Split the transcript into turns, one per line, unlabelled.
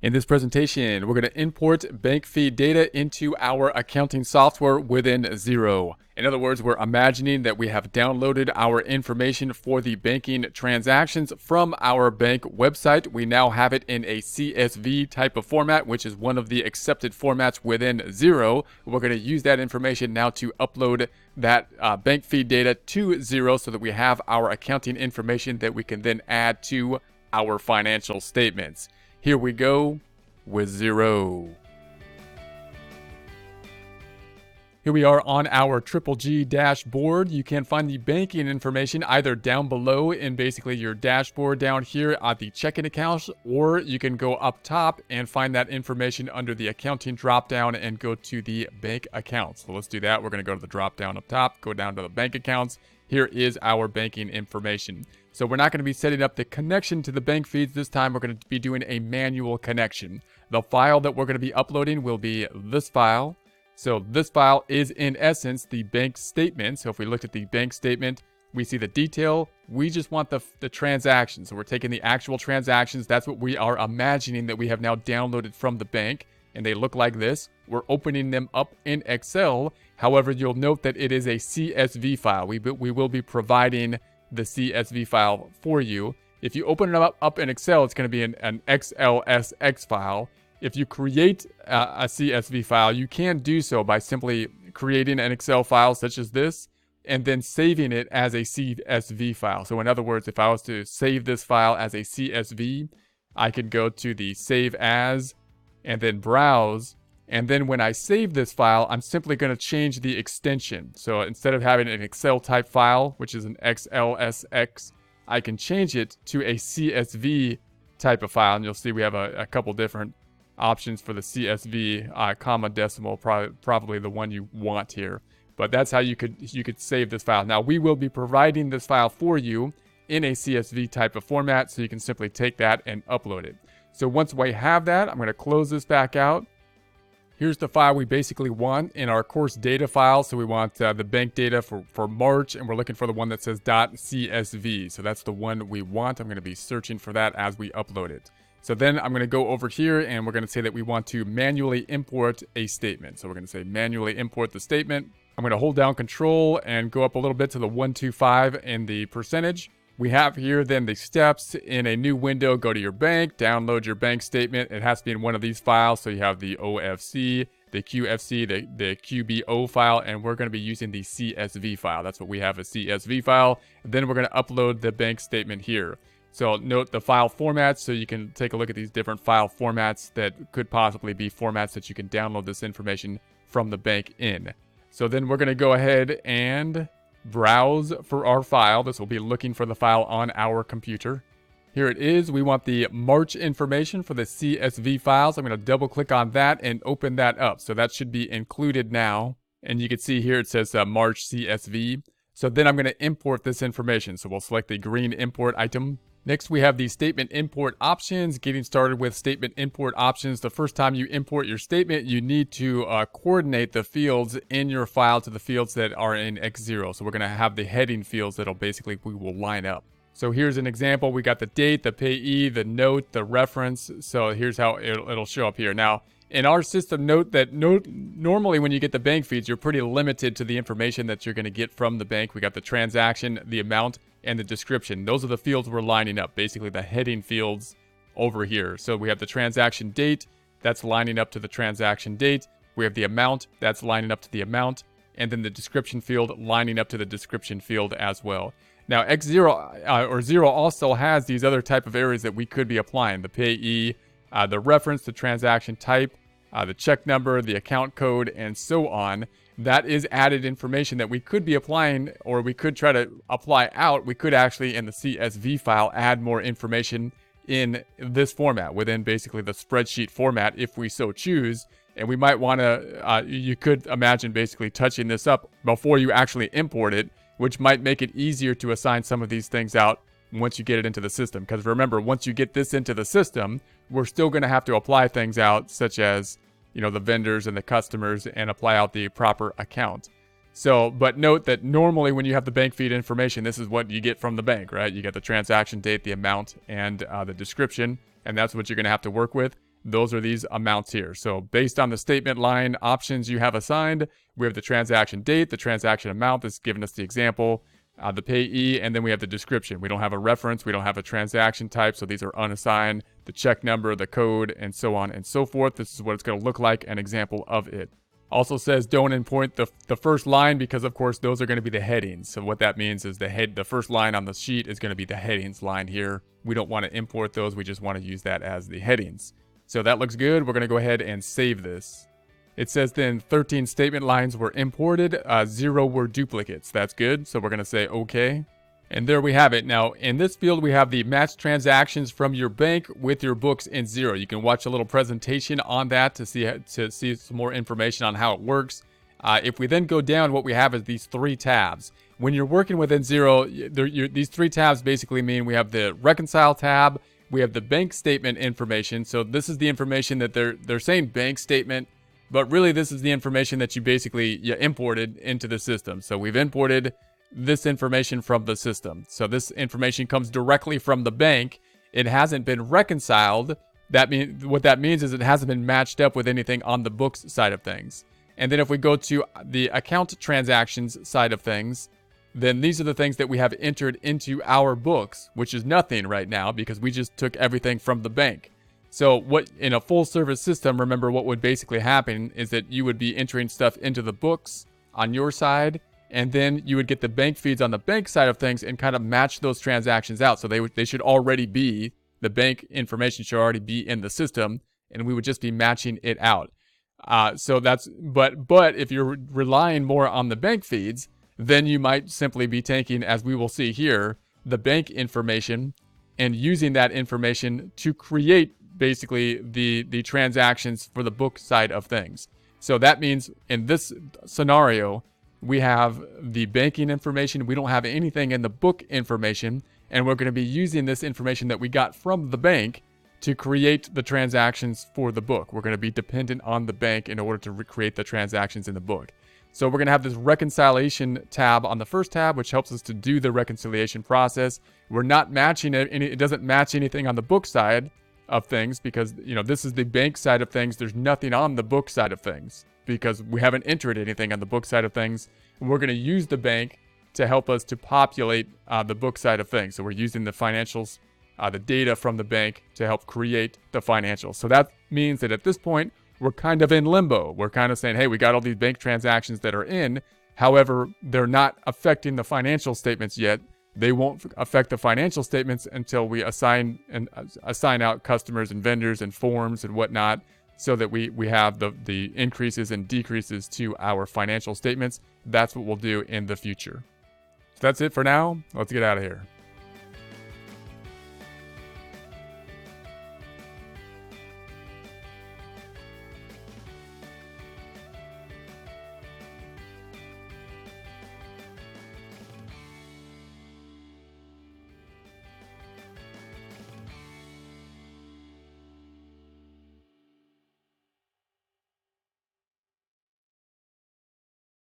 In this presentation, we're going to import bank feed data into our accounting software within Xero. In other words, we're imagining that we have downloaded our information for the banking transactions from our bank website. We now have it in a CSV type of format, which is one of the accepted formats within Xero. We're going to use that information now to upload that bank feed data to Xero so that we have our accounting information that we can then add to our financial statements. Here we go with Xero. Here we are on our Triple G dashboard. You can find the banking information either down below in basically your dashboard down here at the checking accounts, or you can go up top and find that information under the accounting dropdown and go to the bank accounts. So let's do that. We're going to go to the dropdown up top, go down to the bank accounts. Here is our banking information. So we're not going to be setting up the connection to the bank feeds this time. We're going to be doing a manual connection. The file that we're going to be uploading will be this file. So this file is in essence the bank statement. So if we look at the bank statement, we see the detail. We just want the transactions. So we're taking the actual transactions. That's what we are imagining that we have now downloaded from the bank. And they look like this. We're opening them up in Excel. However, you'll note that it is a CSV file. We will be providing the CSV file for you. If you open it up in Excel, it's going to be an XLSX file. If you create a CSV file, you can do so by simply creating an Excel file such as this and then saving it as a CSV file. So in other words, if I was to save this file as a CSV, I could go to the Save As and then Browse. And then when I save this file, I'm simply going to change the extension. So instead of having an Excel type file, which is an XLSX, I can change it to a CSV type of file. And you'll see we have a couple different options for the CSV, comma decimal, probably the one you want here. But that's how you could save this file. Now we will be providing this file for you in a CSV type of format, so you can simply take that and upload it. So once we have that, I'm going to close this back out. Here's the file we basically want in our course data file. So we want the bank data for March, and we're looking for the one that says .csv. So that's the one we want. I'm going to be searching for that as we upload it. So then I'm going to go over here and we're going to say that we want to manually import a statement. So we're going to say manually import the statement. I'm going to hold down Control and go up a little bit to the 125 and the percentage. We have here then the steps in a new window. Go to your bank, download your bank statement. It has to be in one of these files. So you have the OFC, the QFC, the QBO file, and we're going to be using the CSV file. That's what we have, a CSV file. And then we're going to upload the bank statement here. So note the file formats, so you can take a look at these different file formats that could possibly be formats that you can download this information from the bank in. So then we're going to go ahead and browse for our file. This will be looking for the file on our computer. Here it is. We want the March information for the CSV files. I'm going to double click on that and open that up. So that should be included now. And you can see here it says March CSV. So then I'm going to import this information. So we'll select the green import item. Next, we have the statement import options. Getting started with statement import options. The first time you import your statement, you need to coordinate the fields in your file to the fields that are in Xero. So we're going to have the heading fields that'll basically we will line up. So here's an example. We got the date, the payee, the note, the reference. So here's how it'll show up here. Now, in our system, note that normally when you get the bank feeds, you're pretty limited to the information that you're going to get from the bank. We got the transaction, the amount, and the description. Those are the fields we're lining up, basically the heading fields over here. So we have the transaction date, that's lining up to the transaction date. We have the amount, that's lining up to the amount, and then the description field lining up to the description field as well. Now Xero or Xero also has these other type of areas that we could be applying: the payee, the reference, the transaction type, the check number, the account code, and so on. That is added information that we could be applying, or we could try to apply out. We could actually, in the CSV file, add more information in this format, within basically the spreadsheet format, if we so choose. And we might want to, you could imagine basically touching this up before you actually import it, which might make it easier to assign some of these things out once you get it into the system. Because remember, once you get this into the system, we're still going to have to apply things out, such as the vendors and the customers, and apply out the proper account. So, but note that normally when you have the bank feed information, this is what you get from the bank, right? You get the transaction date, the amount, and the description, and that's what you're going to have to work with. those are these amounts here. So based on the statement line options you have assigned, we have the transaction date, the transaction amount that's given us the example, the payee, and then we have the description. We don't have a reference, we don't have a transaction type, so these are unassigned, the check number, the code, and so on and so forth. This is what it's going to look like, an example of it. Also says don't import the first line because, of course, those are going to be the headings. So what that means is the first line on the sheet is going to be the headings line here. We don't want to import those. We just want to use that as the headings. So that looks good. We're going to go ahead and save this. It says then 13 statement lines were imported, 0 were duplicates. That's good. So we're going to say OK. And there we have it. Now, in this field, we have the match transactions from your bank with your books in Xero. You can watch a little presentation on that to see some more information on how it works. If we then go down, what we have is these 3 tabs. When you're working within Xero, these 3 tabs basically mean we have the Reconcile tab, we have the bank statement information. So this is the information that they're saying bank statement, but really this is the information that you imported into the system. So we've imported this information from the system. So this information comes directly from the bank. It hasn't been reconciled. What that means is it hasn't been matched up with anything on the books side of things. And then if we go to the account transactions side of things, then these are the things that we have entered into our books, which is nothing right now because we just took everything from the bank. So what in a full service system, remember what would basically happen is that you would be entering stuff into the books on your side, and then you would get the bank feeds on the bank side of things and kind of match those transactions out. So they should already be, the bank information should already be in the system, and we would just be matching it out. But if you're relying more on the bank feeds, then you might simply be taking, as we will see here, the bank information and using that information to create basically the transactions for the book side of things. So that means in this scenario, we have the banking information. We don't have anything in the book information, and we're going to be using this information that we got from the bank to create the transactions for the book. We're going to be dependent on the bank in order to recreate the transactions in the book. So we're going to have this reconciliation tab on the first tab, which helps us to do the reconciliation process. We're not matching it. It doesn't match anything on the book side of things because, this is the bank side of things. There's nothing on the book side of things because we haven't entered anything on the book side of things. We're going to use the bank to help us to populate the book side of things. So we're using the financials, the data from the bank to help create the financials. So that means that at this point, we're kind of in limbo. We're kind of saying, hey, we got all these bank transactions that are in. However, they're not affecting the financial statements yet. They won't affect the financial statements until we assign out customers and vendors and forms and whatnot, so that we have the increases and decreases to our financial statements. That's what we'll do in the future. So that's it for now. Let's get out of here.